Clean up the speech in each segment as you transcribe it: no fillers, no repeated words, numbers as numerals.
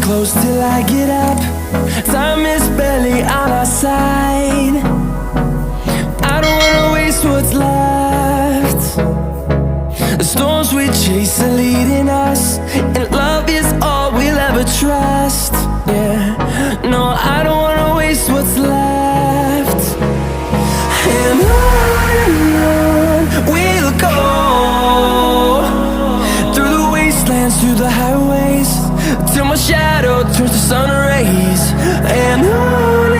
close till I get up. Time is barely on our side. I don't wanna waste what's left. The storms we chase are leading us, and love is all we'll ever trust. Yeah, no, I don't wanna waste what's left. And on we'll go, through the wastelands, through the highways, till my shadow turns to sun rays. And on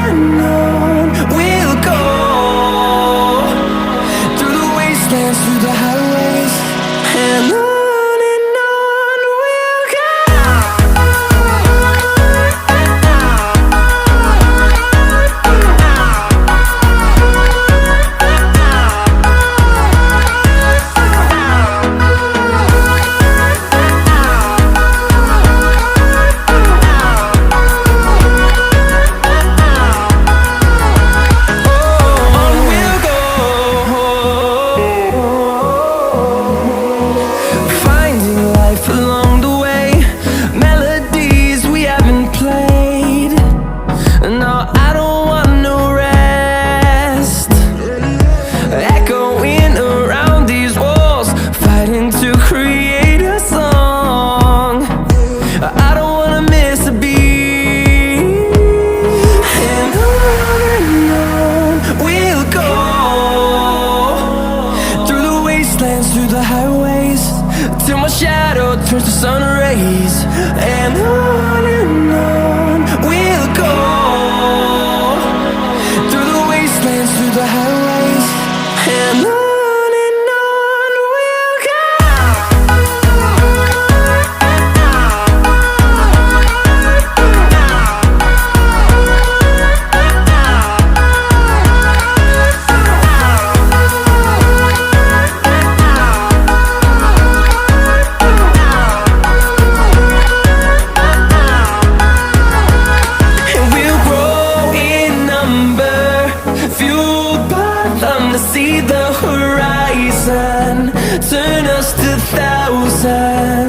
we'll go, through the wastelands, through the highways, and on we'll go. Through the highways, till my shadow turns to sun rays. And on we'll go, through the wastelands, through the highways, and on we'll go. To see the horizon, turn us to thousands.